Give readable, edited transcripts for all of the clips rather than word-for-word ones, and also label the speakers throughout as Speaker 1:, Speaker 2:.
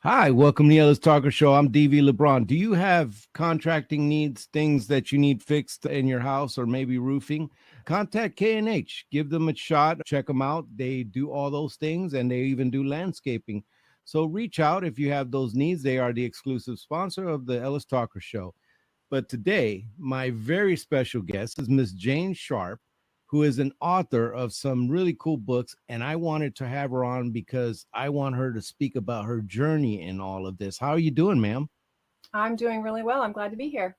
Speaker 1: Hi, welcome to the Ellis Talker Show. I'm DV LeBron. Do you have contracting needs, things that you need fixed in your house or maybe roofing? Contact K&H. Give them a shot. Check them out. They do all those things and they even do landscaping. So reach out if you have those needs. They are the exclusive sponsor of the Ellis Talker Show. But today, my very special guest is Miss Jane Sharpe, who is an author of some really cool books. And I wanted to have her on because I want her to speak about her journey in all of this. How are you doing, ma'am?
Speaker 2: I'm doing really well. I'm glad to be here.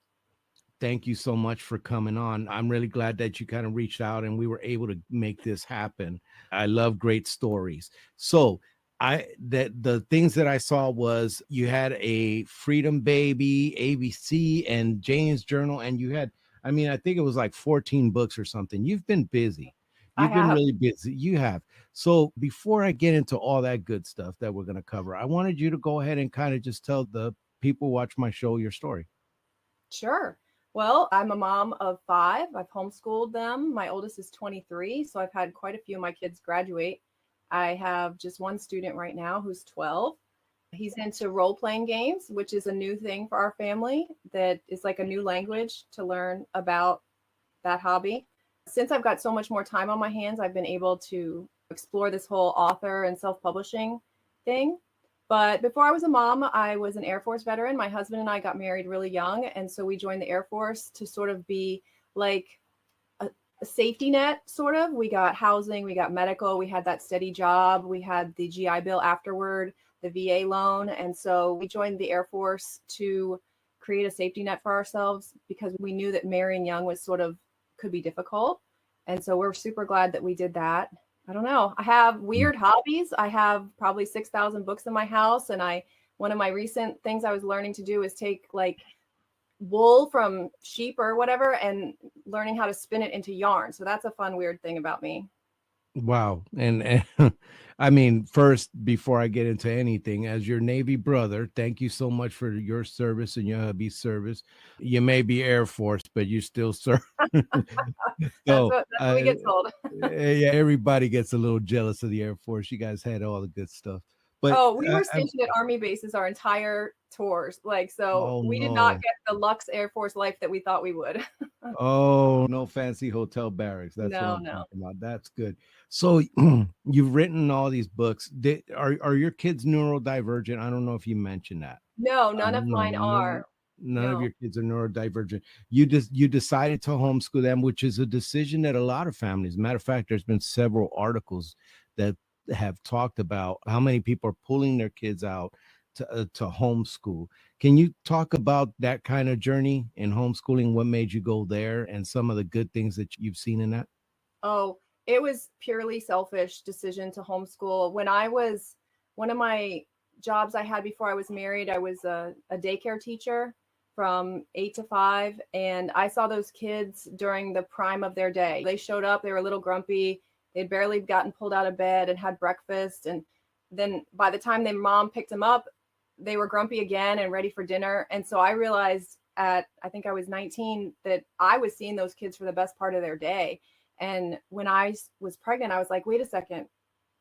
Speaker 1: Thank you so much for coming on. I'm really glad that you kind of reached out and we were able to make this happen. I love great stories. So, the things that I saw was you had a Freedom Baby, ABC, and Jane's Journal, and you had, I mean, I think it was like 14 books or something. You've been busy.
Speaker 2: I
Speaker 1: You've been
Speaker 2: have.
Speaker 1: really busy. You have. So before I get into all that good stuff that we're going to cover, I wanted you to go ahead and kind of just tell the people who watch my show your story.
Speaker 2: Sure. Well, I'm a mom of five. I've homeschooled them. My oldest is 23, so I've had quite a few of my kids graduate. I have just one student right now who's 12. He's into role-playing games, which is a new thing for our family that is like a new language to learn about that hobby. Since I've got so much more time on my hands, I've been able to explore this whole author and self-publishing thing. But before I was a mom, I was an Air Force veteran. My husband and I got married really young. And so we joined the Air Force to sort of be like a safety net, sort of. We got housing, we got medical, we had that steady job, we had the GI Bill afterward, the VA loan. And so we joined the Air Force to create a safety net for ourselves because we knew that marrying young was sort of could be difficult. And so we're super glad that we did that. I don't know. I have weird hobbies. I have probably 6,000 books in my house. And one of my recent things I was learning to do is take like wool from sheep or whatever and learning how to spin it into yarn. So that's a fun, weird thing about me.
Speaker 1: Wow. And I mean, first, before I get into anything, as your Navy brother, thank you so much for your service and your hubby's service. You may be Air Force, but you still serve. So,
Speaker 2: That's what we get told.
Speaker 1: yeah, everybody gets a little jealous of the Air Force. You guys had all the good stuff. But,
Speaker 2: Oh, we were stationed at Army bases our entire tours. Like, so
Speaker 1: oh
Speaker 2: we did not
Speaker 1: no.
Speaker 2: get the luxe Air Force life that we thought we would.
Speaker 1: Oh, no fancy hotel barracks. That's what
Speaker 2: No,
Speaker 1: I'm
Speaker 2: no.
Speaker 1: talking about. That's good. So you've written all these books. Are your kids neurodivergent? I don't know if you mentioned that.
Speaker 2: No, none of
Speaker 1: No,
Speaker 2: mine are.
Speaker 1: none of
Speaker 2: No.
Speaker 1: your kids are neurodivergent. You decided to homeschool them, which is a decision that a lot of families. Matter of fact, there's been several articles that have talked about how many people are pulling their kids out to homeschool. Can you talk about that kind of journey in homeschooling? What made you go there, and some of the good things that you've seen in that?
Speaker 2: Oh, it was purely selfish decision to homeschool. One of my jobs I had before I was married, I was a daycare teacher from 8 to 5. And I saw those kids during the prime of their day. They showed up, they were a little grumpy. They'd barely gotten pulled out of bed and had breakfast. And then by the time their mom picked them up, they were grumpy again and ready for dinner. And so I realized I think I was 19, that I was seeing those kids for the best part of their day. And when I was pregnant, I was like, wait a second,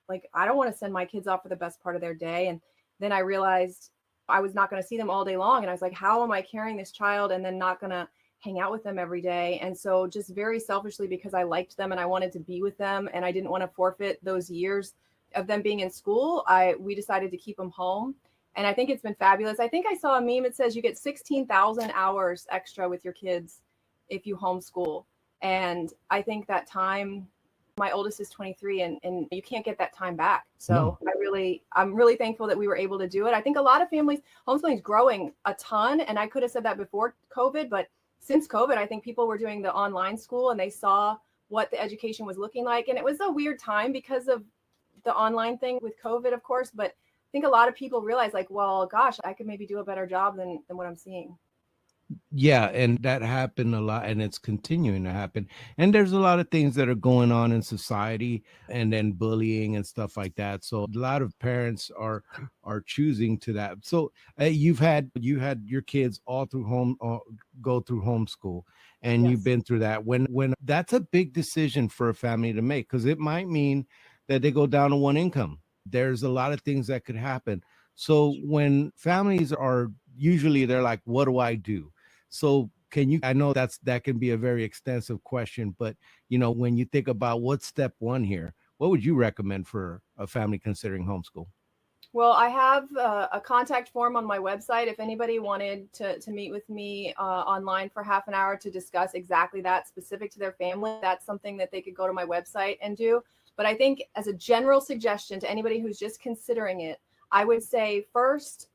Speaker 2: like, I don't want to send my kids off for the best part of their day. And then I realized I was not going to see them all day long. And I was like, how am I carrying this child and then not going to hang out with them every day? And so just very selfishly, because I liked them and I wanted to be with them and I didn't want to forfeit those years of them being in school, we decided to keep them home. And I think it's been fabulous. I think I saw a meme that says you get 16,000 hours extra with your kids if you homeschool. And I think that time, my oldest is 23 and you can't get that time back. So
Speaker 1: No.
Speaker 2: I'm really thankful that we were able to do it. I think a lot of families, homeschooling is growing a ton. And I could have said that before COVID, but since COVID, I think people were doing the online school and they saw what the education was looking like. And it was a weird time because of the online thing with COVID, of course. But I think a lot of people realize, like, well, gosh, I could maybe do a better job than what I'm seeing.
Speaker 1: Yeah, and that happened a lot, and it's continuing to happen. And there's a lot of things that are going on in society, and then bullying and stuff like that. So a lot of parents are choosing to that. So you had your kids all through go through homeschool, and you've
Speaker 2: Yes.
Speaker 1: been through that. When that's a big decision for a family to make, because it might mean that they go down to one income. There's a lot of things that could happen. So when families are usually they're like, what do I do? So can you, I know that can be a very extensive question, but when you think about what's step one here, what would you recommend for a family considering homeschool?
Speaker 2: Well, I have a contact form on my website. If anybody wanted to meet with me online for half an hour to discuss exactly that specific to their family, that's something that they could go to my website and do. But I think as a general suggestion to anybody who's just considering it, I would say first,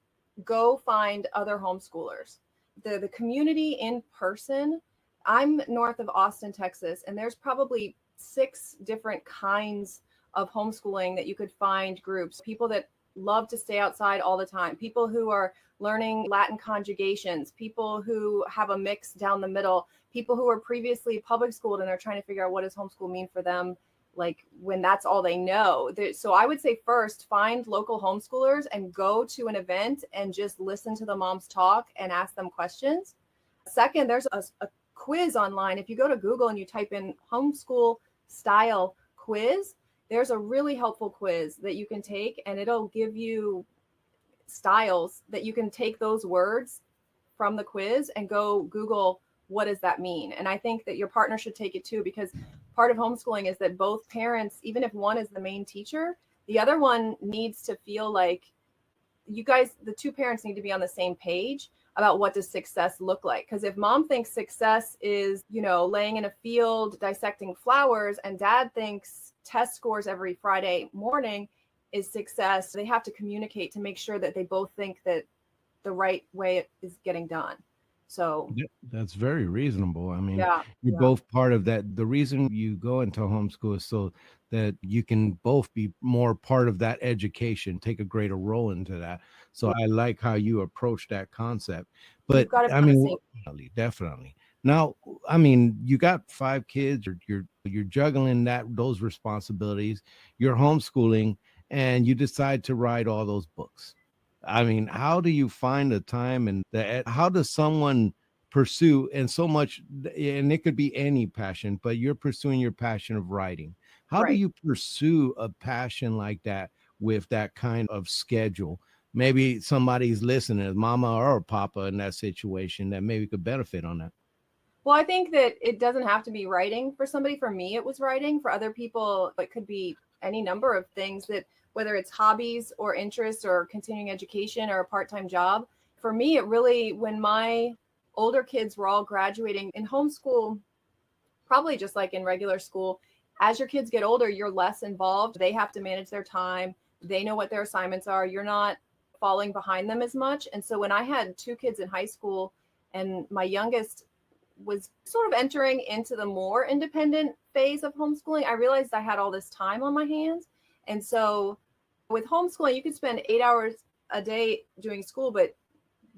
Speaker 2: go find other homeschoolers. The community in person. I'm north of Austin, Texas, and there's probably 6 different kinds of homeschooling that you could find groups, people that love to stay outside all the time, people who are learning Latin conjugations, people who have a mix down the middle, people who are previously public schooled and they're trying to figure out what does homeschool mean for them, like when that's all they know. So I would say first, find local homeschoolers and go to an event and just listen to the moms talk and ask them questions. Second, there's a quiz online. If you go to Google and you type in homeschool style quiz, there's a really helpful quiz that you can take, and it'll give you styles that you can take those words from the quiz and go Google, what does that mean? And I think that your partner should take it too, because part of homeschooling is that both parents, even if one is the main teacher, the other one needs to feel like you guys, the 2 parents need to be on the same page about what does success look like. Because if mom thinks success is, laying in a field dissecting flowers, and dad thinks test scores every Friday morning is success, they have to communicate to make sure that they both think that the right way it is getting done. So
Speaker 1: That's very reasonable. I mean,
Speaker 2: yeah,
Speaker 1: you're both part of that. The reason you go into homeschool is so that you can both be more part of that education, take a greater role into that. So I like how you approach that concept.
Speaker 2: you've
Speaker 1: But
Speaker 2: got to be
Speaker 1: I
Speaker 2: on the
Speaker 1: mean,
Speaker 2: same.
Speaker 1: definitely. Now, I mean, you got 5 kids, you're juggling those responsibilities, you're homeschooling, and you decide to write all those books. I mean, how do you find the time and how does someone pursue and so much, and it could be any passion, but you're pursuing your passion of writing. How do
Speaker 2: Right.
Speaker 1: you pursue a passion like that with that kind of schedule? Maybe somebody's listening, a mama or a papa in that situation that maybe could benefit on that.
Speaker 2: Well, I think that it doesn't have to be writing for somebody. For me, it was writing. For other people, it could be any number of things, that whether it's hobbies or interests or continuing education or a part-time job. For me, it really, when my older kids were all graduating in homeschool, probably just like in regular school, as your kids get older, you're less involved. They have to manage their time. They know what their assignments are. You're not falling behind them as much. And so when I had 2 kids in high school and my youngest was sort of entering into the more independent phase of homeschooling, I realized I had all this time on my hands. And so with homeschooling, you could spend 8 hours a day doing school, but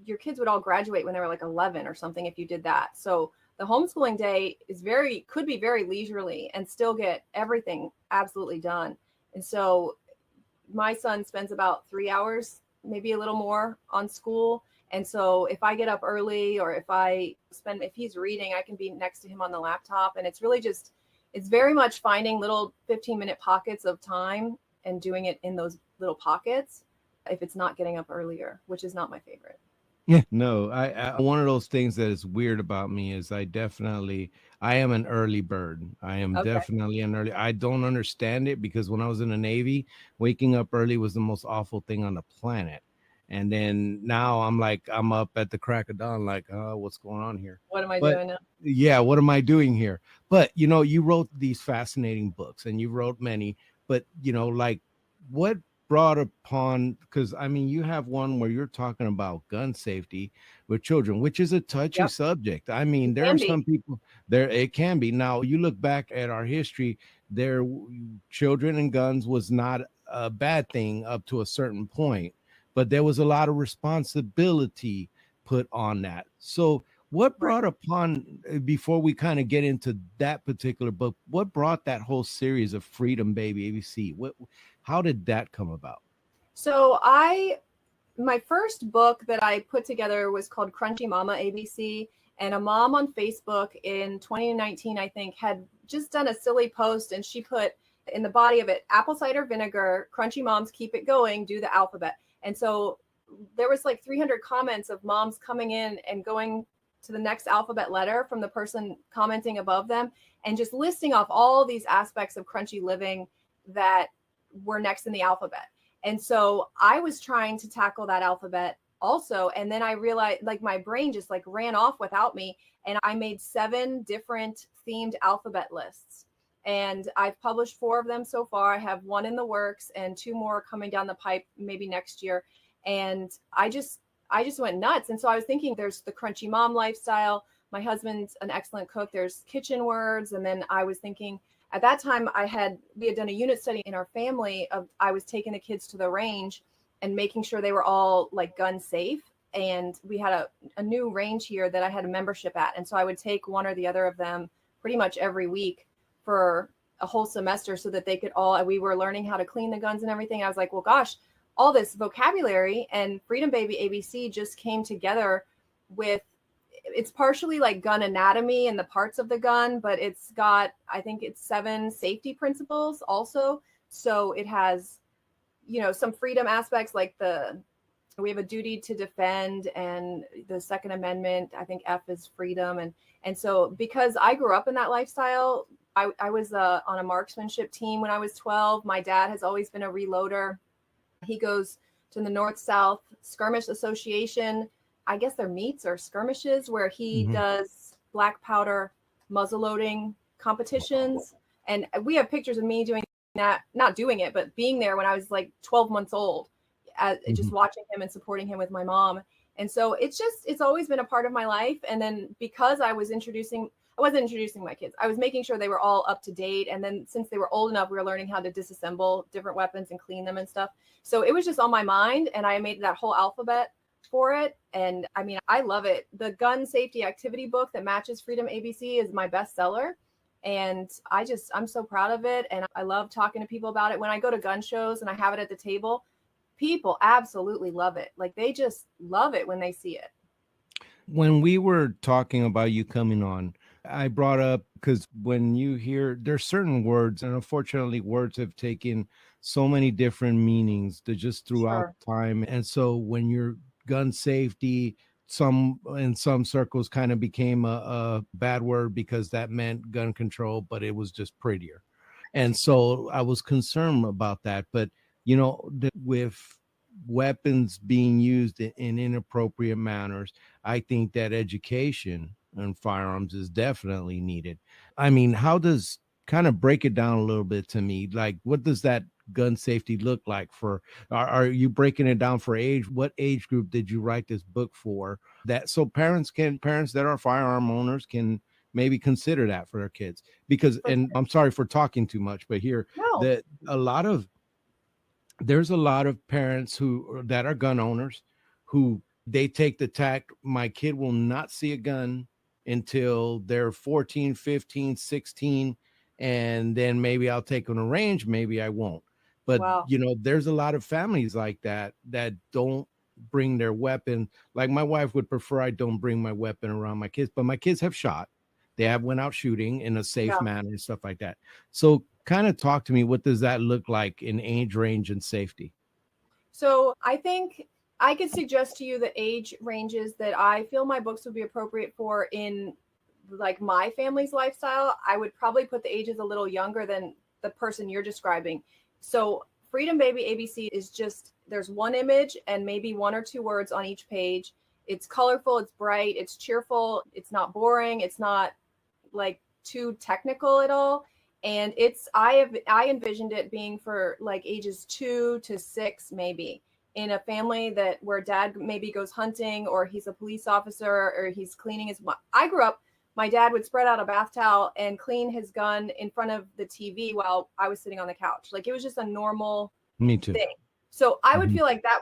Speaker 2: your kids would all graduate when they were like 11 or something if you did that. So the homeschooling day could be very leisurely and still get everything absolutely done. And so my son spends about 3 hours, maybe a little more, on school. And so if I get up early, or if he's reading, I can be next to him on the laptop. And it's really just, it's very much finding little 15-minute pockets of time and doing it in those little pockets if it's not getting up earlier, which is not my favorite.
Speaker 1: Yeah, no, I one of those things that is weird about me is I am an early bird. I am
Speaker 2: Okay.
Speaker 1: definitely an early. I don't understand it because when I was in the Navy, waking up early was the most awful thing on the planet. And then now I'm up at the crack of dawn, like, what's going on here?
Speaker 2: What am I
Speaker 1: But
Speaker 2: doing now?
Speaker 1: yeah, what am I doing here? But you wrote these fascinating books and you wrote many, but like what brought upon, because I mean, you have one where you're talking about gun safety with children, which is a touchy
Speaker 2: Yep.
Speaker 1: subject. I mean,
Speaker 2: It
Speaker 1: there
Speaker 2: can
Speaker 1: are
Speaker 2: be.
Speaker 1: some people there, it can be. Now, you look back at our history, there, children and guns was not a bad thing up to a certain point, but there was a lot of responsibility put on that. So, what
Speaker 2: Right.
Speaker 1: brought upon, before we kind of get into that particular book, what brought that whole series of Freedom Baby ABC? How did that come about?
Speaker 2: So my first book that I put together was called Crunchy Mama ABC. And a mom on Facebook in 2019, I think, had just done a silly post, and she put in the body of it, apple cider vinegar, crunchy moms keep it going, do the alphabet. And so there was like 300 comments of moms coming in and going to the next alphabet letter from the person commenting above them and just listing off all these aspects of crunchy living that were next in the alphabet. And so I was trying to tackle that alphabet also. And then I realized like my brain just like ran off without me. And I made 7 different themed alphabet lists. And I've published 4 of them so far. I have 1 in the works and 2 more coming down the pipe maybe next year. And I just went nuts. And so I was thinking there's the crunchy mom lifestyle. My husband's an excellent cook. There's kitchen words. And then I was thinking at that time we had done a unit study in our family of, I was taking the kids to the range and making sure they were all like gun safe. And we had a new range here that I had a membership at. And so I would take one or the other of them pretty much every week for a whole semester so that they could we were learning how to clean the guns and everything. I was like, well, gosh, all this vocabulary, and Freedom Baby ABC just came together with, it's partially like gun anatomy and the parts of the gun, but it's got, I think it's 7 safety principles also. So it has, some freedom aspects like we have a duty to defend, and the Second Amendment, I think F is freedom. And so because I grew up in that lifestyle, I was on a marksmanship team when I was 12. My dad has always been a reloader. He goes to the North-South Skirmish Association. I guess they're meets or skirmishes where he does black powder muzzleloading competitions. And we have pictures of me doing that, not doing it, but being there when I was like 12 months old, just watching him and supporting him with my mom. And so it's always been a part of my life. And then because I wasn't introducing my kids, I was making sure they were all up to date. And then since they were old enough, we were learning how to disassemble different weapons and clean them and stuff. So it was just on my mind, and I made that whole alphabet for it. And I mean, I love it. The gun safety activity book that matches Freedom ABC is my bestseller. And I'm so proud of it. And I love talking to people about it. When I go to gun shows and I have it at the table, people absolutely love it. Like they just love it when they see it.
Speaker 1: When we were talking about you coming on, I brought up, because when you hear, there's certain words, and unfortunately words have taken so many different meanings to just throughout time. And so when you're gun safety, in some circles kind of became a bad word because that meant gun control, but it was just prettier. And so I was concerned about that. But, with weapons being used in inappropriate manners, I think that education and firearms is definitely needed. I mean, how does, kind of break it down a little bit to me, like what does that gun safety look like for, are you breaking it down for age? What age group did you write this book for, that so parents that are firearm owners can maybe consider that for their kids? Because, and I'm sorry for talking too much, but here, that there's a lot of parents that are gun owners who they take the tact, my kid will not see a gun until they're 14, 15, 16. And then maybe I'll take them to range, maybe I won't. But, there's a lot of families like that don't bring their weapon. Like my wife would prefer I don't bring my weapon around my kids, but my kids have shot. They have went out shooting in a safe manner and stuff like that. So kind of talk to me, what does that look like in age range and safety?
Speaker 2: So I think I could suggest to you the age ranges that I feel my books would be appropriate for in like my family's lifestyle. I would probably put the ages a little younger than the person you're describing. So Freedom Baby ABC is just, there's one image and maybe 1 or 2 words on each page. It's colorful, it's bright, it's cheerful, it's not boring, it's not like too technical at all. And I envisioned it being for like ages 2 to 6, maybe, in a family where dad maybe goes hunting, or he's a police officer, or he's cleaning I grew up, my dad would spread out a bath towel and clean his gun in front of the TV while I was sitting on the couch. Like it was just a normal
Speaker 1: Me too.
Speaker 2: thing. So I would feel like that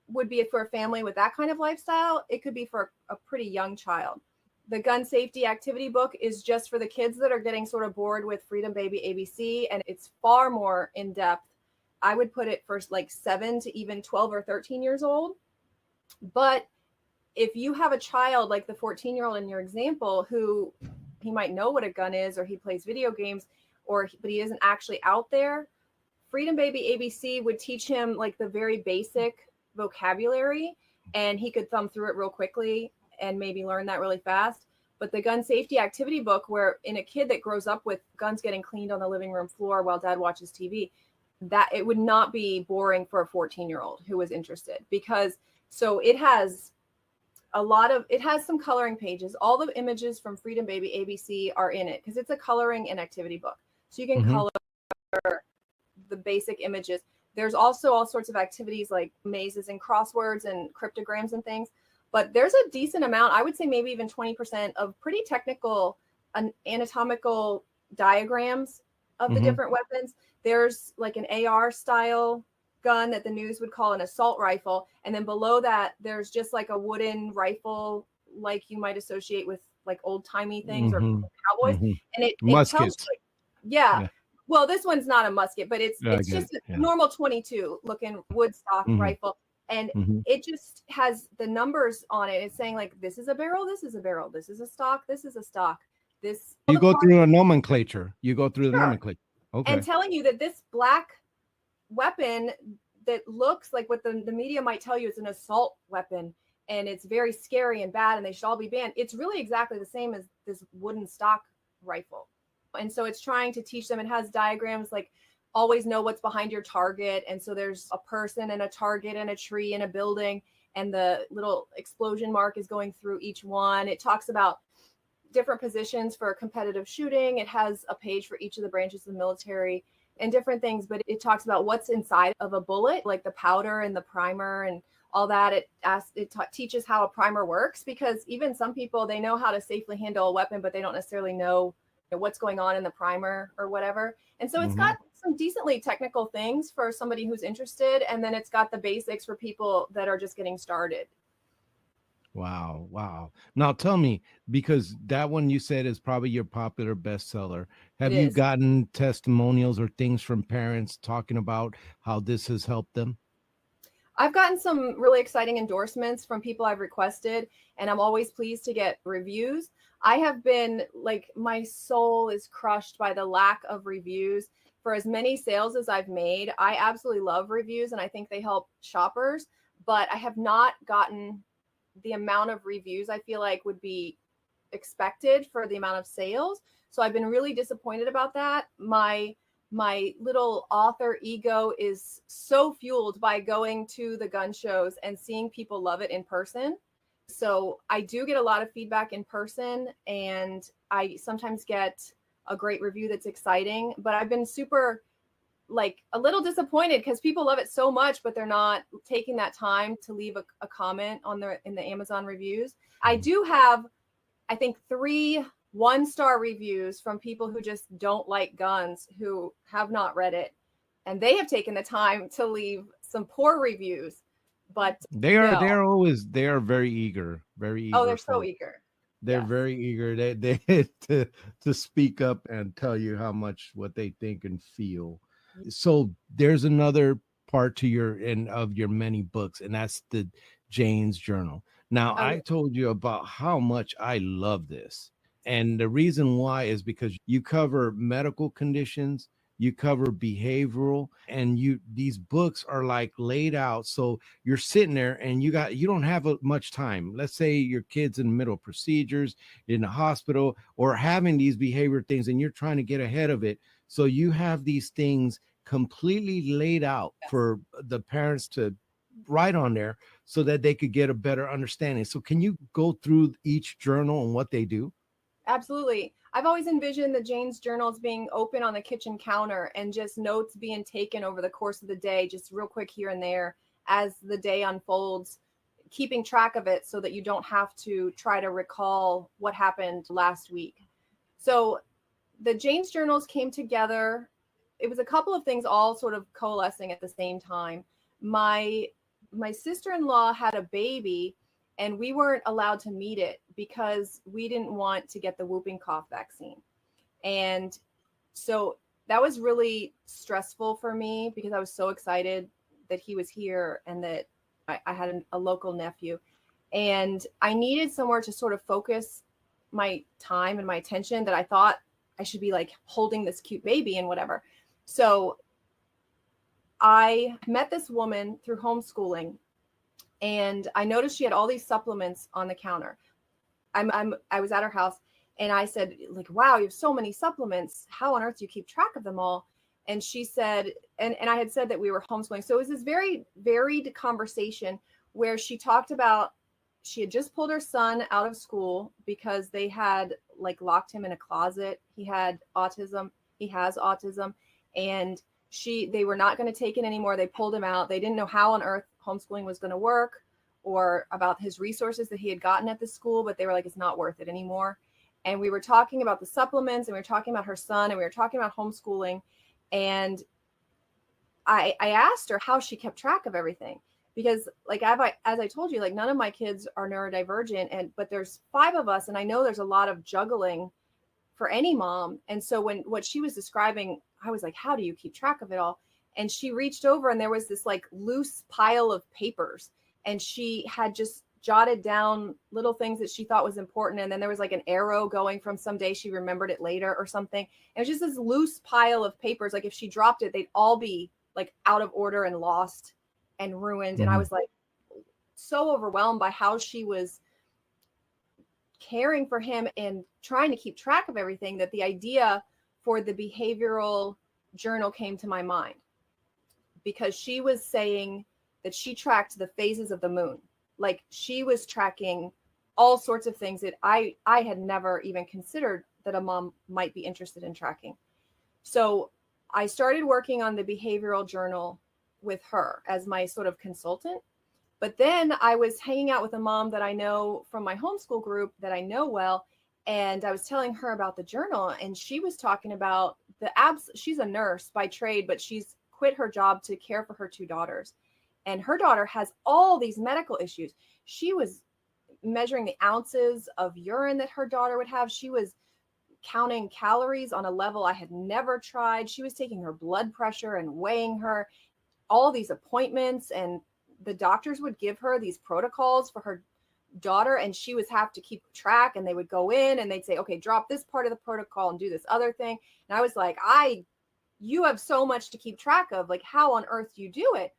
Speaker 2: would be for a family with that kind of lifestyle. It could be for a pretty young child. The gun safety activity book is just for the kids that are getting sort of bored with Freedom Baby ABC, and it's far more in depth. I would put it for like 7 to even 12 or 13 years old. But if you have a child like the 14-year-old in your example, who he might know what a gun is, or he plays video games, but he isn't actually out there, Freedom Baby ABC would teach him like the very basic vocabulary and he could thumb through it real quickly and maybe learn that really fast. But the gun safety activity book, where in a kid that grows up with guns getting cleaned on the living room floor while dad watches TV, that it would not be boring for a 14-year-old who was interested, because so it has it has some coloring pages. All the images from Freedom Baby ABC are in it because it's a coloring and activity book. So you can color the basic images. There's also all sorts of activities like mazes and crosswords and cryptograms and things. But there's a decent amount, I would say maybe even 20% of pretty technical anatomical diagrams of the different weapons. There's like an AR style gun that the news would call an assault rifle. And then below that, there's just like a wooden rifle like you might associate with like old timey things or cowboys. And it tells you, yeah. Well, this one's not a musket, but it's just a normal 22 looking wood stock rifle. And it just has the numbers on it. It's saying like, this is a barrel, this is a barrel, this is a stock, this is a stock. This
Speaker 1: you go through a nomenclature. You go through the nomenclature. Okay.
Speaker 2: And telling you that this black weapon that looks like what the media might tell you is an assault weapon and it's very scary and bad and they should all be banned. It's really exactly the same as this wooden stock rifle. And so it's trying to teach them. It has diagrams like always know what's behind your target. And so there's a person and a target and a tree and a building, and the little explosion mark is going through each one. It talks about different positions for competitive shooting. It has a page for each of the branches of the military and different things, but it talks about what's inside of a bullet, like the powder and the primer and all that. It teaches how a primer works, because even some people, they know how to safely handle a weapon, but they don't necessarily know what's going on in the primer or whatever. And so it's got some decently technical things for somebody who's interested. And then it's got the basics for people that are just getting started.
Speaker 1: Wow. Wow. Now tell me, because that one you said is probably your popular bestseller. Have you gotten testimonials or things from parents talking about how this has helped them?
Speaker 2: I've gotten some really exciting endorsements from people I've requested, and I'm always pleased to get reviews. I have been like, my soul is crushed by the lack of reviews. For as many sales as I've made, I absolutely love reviews and I think they help shoppers, but I have not gotten the amount of reviews I feel like would be expected for the amount of sales. So I've been really disappointed about that. My little author ego is so fueled by going to the gun shows and seeing people love it in person. So I do get a lot of feedback in person, and I sometimes get a great review that's exciting, but I've been super like a little disappointed because people love it so much, but they're not taking that time to leave a comment in the Amazon reviews. I do have, I think, 3 1-star reviews from people who just don't like guns, who have not read it, and they have taken the time to leave some poor reviews. But
Speaker 1: they are very eager, very eager.
Speaker 2: Oh, they're so eager.
Speaker 1: They're very eager. They to speak up and tell you how much what they think and feel. So there's another part to your many books, and that's the Jane's Journal. Now, I told you about how much I love this. And the reason why is because you cover medical conditions, you cover behavioral, and these books are like laid out. So you're sitting there and you don't have much time. Let's say your kid's in the middle of procedures in the hospital or having these behavior things, and you're trying to get ahead of it. So you have these things completely laid out for the parents to write on there so that they could get a better understanding. So can you go through each journal and what they do?
Speaker 2: Absolutely. I've always envisioned the Jane's journals being open on the kitchen counter and just notes being taken over the course of the day, just real quick here and there as the day unfolds, keeping track of it so that you don't have to try to recall what happened last week. So the Jane's journals came together. It was a couple of things all sort of coalescing at the same time. My sister-in-law had a baby, and we weren't allowed to meet it because we didn't want to get the whooping cough vaccine. And so that was really stressful for me because I was so excited that he was here and that I had a local nephew. And I needed somewhere to sort of focus my time and my attention, that I thought I should be like holding this cute baby and whatever. So I met this woman through homeschooling And I noticed she had all these supplements on the counter. I was at her house and I said, like, wow, you have so many supplements. How on earth do you keep track of them all? And she said, and I had said that we were homeschooling. So it was this very varied conversation where she talked about, she had just pulled her son out of school because they had like locked him in a closet. He had autism. He has autism. And they were not going to take it anymore. They pulled him out. They didn't know how on earth homeschooling was going to work or about his resources that he had gotten at the school, but they were like, it's not worth it anymore. And we were talking about the supplements and we were talking about her son and we were talking about homeschooling. And I asked her how she kept track of everything, because like, as I told you, like none of my kids are neurodivergent, but there's 5 of us. And I know there's a lot of juggling for any mom. And so what she was describing, I was like, how do you keep track of it all? And she reached over and there was this like loose pile of papers and she had just jotted down little things that she thought was important. And then there was like an arrow going from someday she remembered it later or something. It was just this loose pile of papers. Like if she dropped it, they'd all be like out of order and lost and ruined. And I was like so overwhelmed by how she was caring for him and trying to keep track of everything, that the idea for the behavioral journal came to my mind, because she was saying that she tracked the phases of the moon. Like she was tracking all sorts of things that I had never even considered that a mom might be interested in tracking. So I started working on the behavioral journal with her as my sort of consultant. But then I was hanging out with a mom that I know from my homeschool group that I know well. And I was telling her about the journal and she was talking about she's a nurse by trade, but she's quit her job to care for her 2 daughters. And her daughter has all these medical issues. She was measuring the ounces of urine that her daughter would have. She was counting calories on a level I had never tried. She was taking her blood pressure and weighing her, all these appointments, and the doctors would give her these protocols for her daughter and she would have to keep track, and they would go in and they'd say, okay, drop this part of the protocol and do this other thing. And I was like, you have so much to keep track of. Like, how on earth do you do it?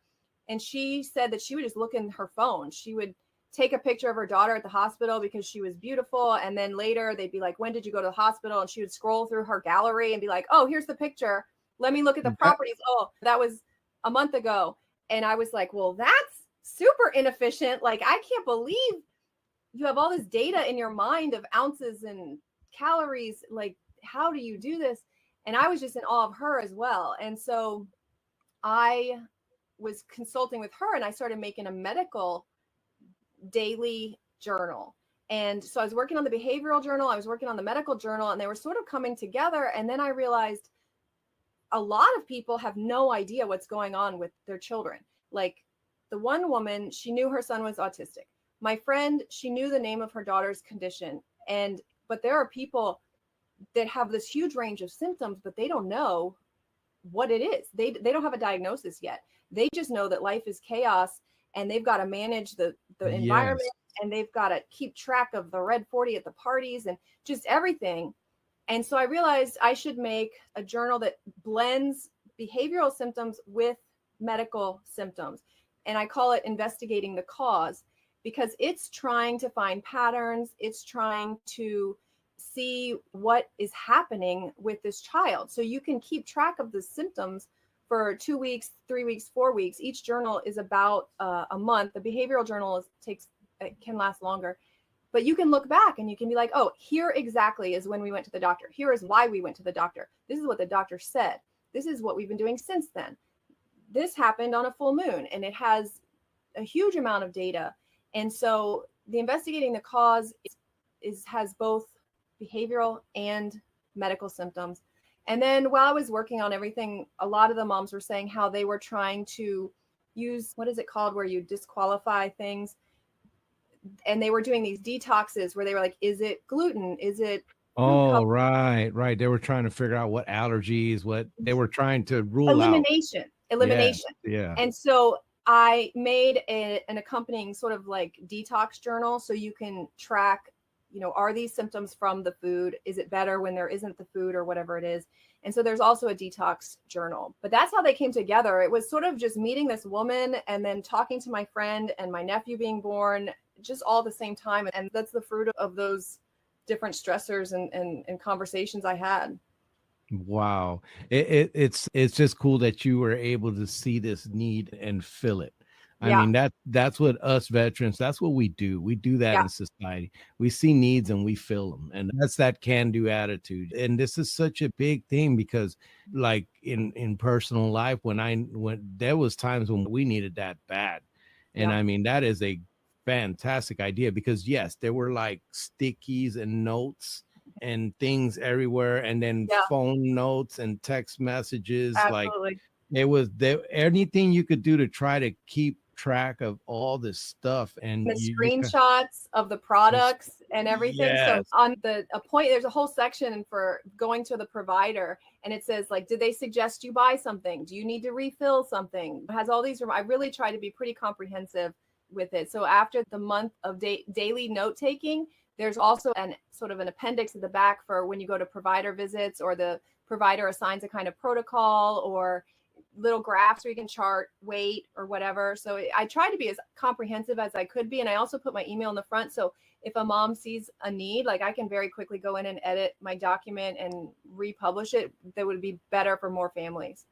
Speaker 2: And she said that she would just look in her phone. She would take a picture of her daughter at the hospital because she was beautiful. And then later they'd be like, when did you go to the hospital? And she would scroll through her gallery and be like, oh, here's the picture. Let me look at the properties. Oh, that was a month ago. And I was like, well, that's super inefficient. Like, I can't believe you have all this data in your mind of ounces and calories. Like, how do you do this? And I was just in awe of her as well. And so I was consulting with her and I started making a medical daily journal. And so I was working on the behavioral journal, I was working on the medical journal, and they were sort of coming together. And then I realized a lot of people have no idea what's going on with their children. Like the one woman, she knew her son was autistic. My friend, she knew the name of her daughter's condition. But there are people that have this huge range of symptoms, but they don't know what it is. They don't have a diagnosis yet. They just know that life is chaos and they've got to manage the environment, and they've got to keep track of the red 40 at the parties and just everything. And so I realized I should make a journal that blends behavioral symptoms with medical symptoms. And I call it Investigating the Cause, because it's trying to find patterns. It's trying to see what is happening with this child. So you can keep track of the symptoms for 2 weeks, 3 weeks, 4 weeks. Each journal is about a month. The behavioral journal can last longer. But you can look back and you can be like, oh, here exactly is when we went to the doctor. Here is why we went to the doctor. This is what the doctor said. This is what we've been doing since then. This happened on a full moon, and it has a huge amount of data. And so the Investigating the Cause has both behavioral and medical symptoms. And then while I was working on everything, a lot of the moms were saying how they were trying to use, what is it called, where you disqualify things? And they were doing these detoxes where they were like, is it gluten? Is it?
Speaker 1: Oh, right. They were trying to figure out what allergies, what they were trying to rule
Speaker 2: elimination.
Speaker 1: Yeah.
Speaker 2: And so I made an accompanying sort of like detox journal so you can track are these symptoms from the food? Is it better when there isn't the food or whatever it is? And so there's also a detox journal. But that's how they came together. It was sort of just meeting this woman and then talking to my friend and my nephew being born just all at the same time. And that's the fruit of those different stressors and conversations I had.
Speaker 1: Wow. It's just cool that you were able to see this need and fill it. I
Speaker 2: Yeah.
Speaker 1: mean, that's what us veterans, that's what we do. We do that
Speaker 2: Yeah.
Speaker 1: in society. We see needs and we fill them. And that's that can-do attitude. And this is such a big thing because like in personal life, when there was times when we needed that bad. And
Speaker 2: Yeah.
Speaker 1: I mean, that is a fantastic idea because yes, there were like stickies and notes and things everywhere, and then
Speaker 2: Yeah.
Speaker 1: phone notes and text messages. Like
Speaker 2: Absolutely.
Speaker 1: it was there anything you could do to try to keep track of all this stuff. And
Speaker 2: The
Speaker 1: you
Speaker 2: screenshots of the products and everything. So
Speaker 1: yes.
Speaker 2: on a point, there's a whole section for going to the provider, and it says like, did they suggest you buy something? Do you need to refill something? It has all these. I really try to be pretty comprehensive with it. So after the month of daily note taking, there's also an sort of an appendix at the back for when you go to provider visits, or the provider assigns a kind of protocol or little graphs where you can chart weight or whatever. So I try to be as comprehensive as I could be. And I also put my email in the front. So if a mom sees a need, like I can very quickly go in and edit my document and republish it. That would be better for more families.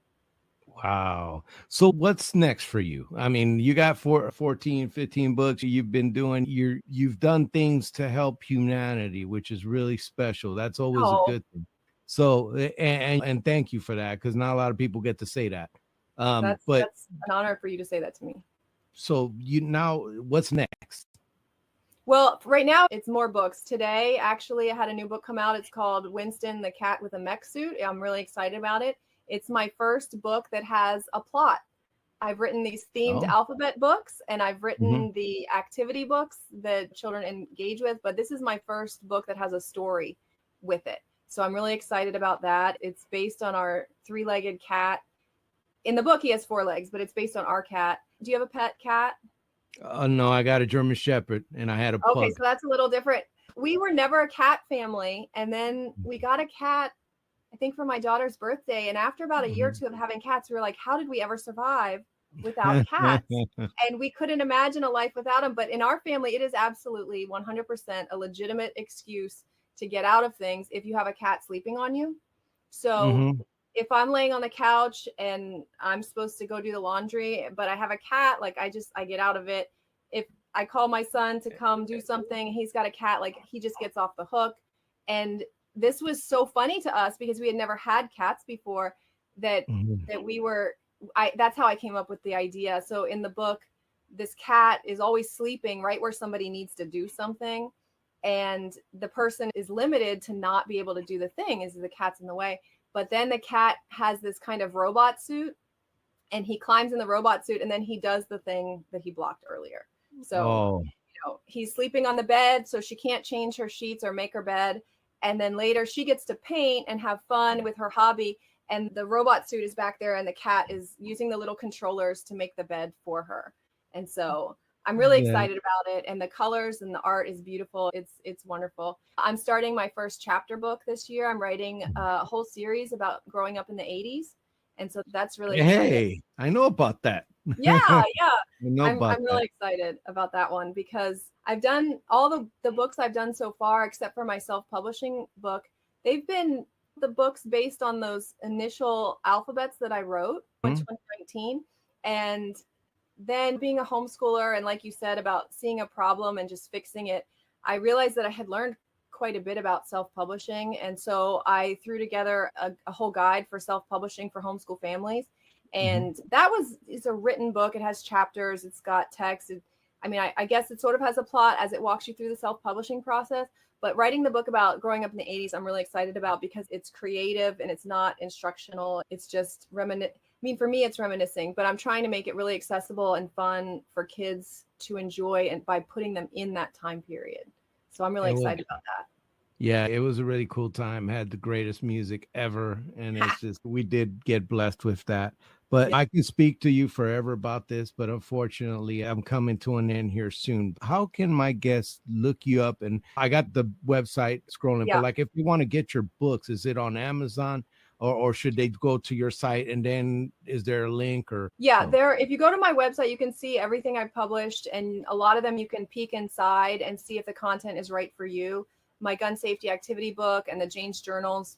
Speaker 1: Wow. So what's next for you? I mean, you got 14, 15 books you've been doing. You've done things to help humanity, which is really special. That's always a
Speaker 2: Oh,
Speaker 1: good thing. So, and thank you for that, because not a lot of people get to say that. But
Speaker 2: that's an honor for you to say that to me.
Speaker 1: so now what's next?
Speaker 2: Well, right now it's more books. Today, actually, I had a new book come out. It's called Winston, the Cat with a Mech Suit. I'm really excited about it. It's my first book that has a plot. I've written these themed alphabet books, and I've written the activity books that children engage with. But this is my first book that has a story with it. So I'm really excited about that. It's based on our 3-legged cat. In the book, he has 4 legs, but it's based on our cat. Do you have a pet cat?
Speaker 1: No, I got a German Shepherd and I had a pug.
Speaker 2: Okay, so that's a little different. We were never a cat family. And then we got a cat, I think, for my daughter's birthday. And after about a year or two of having cats, we were like, how did we ever survive without cats? And we couldn't imagine a life without them. But in our family, it is absolutely 100% a legitimate excuse to get out of things if you have a cat sleeping on you. So if I'm laying on the couch and I'm supposed to go do the laundry, but I have a cat, like I get out of it. If I call my son to come do something, he's got a cat, like he just gets off the hook. And this was so funny to us because we had never had cats before that that's how I came up with the idea. So in the book, this cat is always sleeping right where somebody needs to do something. And the person is limited to not be able to do the thing as the cat's in the way. But then the cat has this kind of robot suit, and he climbs in the robot suit, and then he does the thing that he blocked earlier. So he's sleeping on the bed, so she can't change her sheets or make her bed. And then later she gets to paint and have fun with her hobby. And the robot suit is back there, and the cat is using the little controllers to make the bed for her. And so I'm really excited about it. And the colors and the art is beautiful. It's wonderful. I'm starting my first chapter book this year. I'm writing a whole series about growing up in the 80s. And so that's really exciting.
Speaker 1: Hey, I know about that.
Speaker 2: Yeah.
Speaker 1: I'm
Speaker 2: really excited about that one because I've done all the books I've done so far, except for my self-publishing book. They've been the books based on those initial alphabets that I wrote in 2019. And then being a homeschooler, and like you said about seeing a problem and just fixing it, I realized that I had learned quite a bit about self-publishing. And so I threw together a whole guide for self-publishing for homeschool families. And it's a written book. It has chapters. It's got text. I guess it sort of has a plot as it walks you through the self-publishing process. But writing the book about growing up in the 80s, I'm really excited about because it's creative and it's not instructional. It's just for me, it's reminiscing, but I'm trying to make it really accessible and fun for kids to enjoy, and by putting them in that time period. So I'm really excited about that.
Speaker 1: Yeah, it was a really cool time. Had the greatest music ever. And it's just, we did get blessed with that. But
Speaker 2: Yeah.
Speaker 1: I can speak to you forever about this, but unfortunately, I'm coming to an end here soon. How can my guests look you up? And I got the website scrolling, but
Speaker 2: Yeah.
Speaker 1: like if you want to get your books, is it on Amazon or should they go to your site and then is there a link or
Speaker 2: Yeah,
Speaker 1: no?
Speaker 2: there, if you go to my website, you can see everything I've published, and a lot of them you can peek inside and see if the content is right for you. My gun safety activity book and the Jane's journals,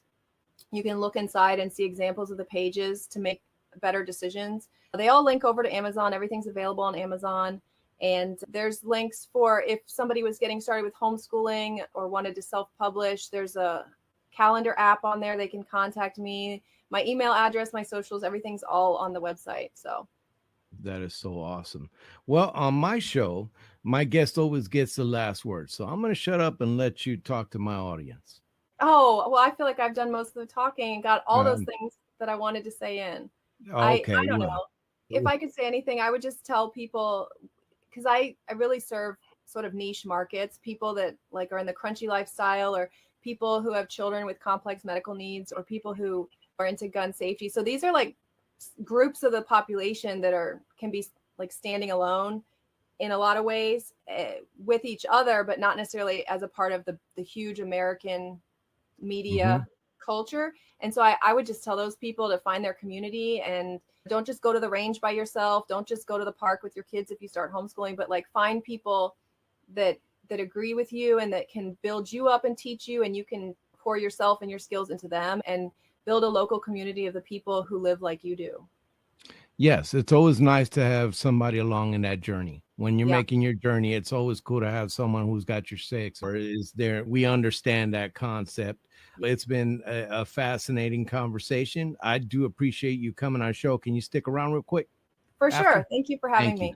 Speaker 2: you can look inside and see examples of the pages to make better decisions. They all link over to Amazon. Everything's available on Amazon. And there's links for if somebody was getting started with homeschooling or wanted to self-publish, there's a calendar app on there. They can contact me. My email address, my socials, everything's all on the website. So
Speaker 1: That is so awesome. Well, on my show, my guest always gets the last word. So I'm going to shut up and let you talk to my audience.
Speaker 2: oh, well, I feel like I've done most of the talking and got all those
Speaker 1: Um,
Speaker 2: things that I wanted to say in.
Speaker 1: okay.
Speaker 2: I don't
Speaker 1: Well,
Speaker 2: know. If I could say anything, I would just tell people, because I really serve sort of niche markets, people that like are in the crunchy lifestyle, or people who have children with complex medical needs, or people who are into gun safety. So these are like groups of the population that are can be like standing alone in a lot of ways, with each other, but not necessarily as a part of the huge American
Speaker 1: mhm.
Speaker 2: media culture. And so I would just tell those people to find their community and don't just go to the range by yourself. Don't just go to the park with your kids if you start homeschooling, but like find people that agree with you and that can build you up and teach you, and you can pour yourself and your skills into them and build a local community of the people who live like you do.
Speaker 1: Yes, it's always nice to have somebody along in that journey. When you're
Speaker 2: Yeah.
Speaker 1: making your journey, it's always cool to have someone who's got your six or is there. We understand that concept. It's been a fascinating conversation. I do appreciate you coming on our show. Can you stick around real quick
Speaker 2: For
Speaker 1: after?
Speaker 2: sure. Thank you for having
Speaker 1: Thank you.
Speaker 2: me.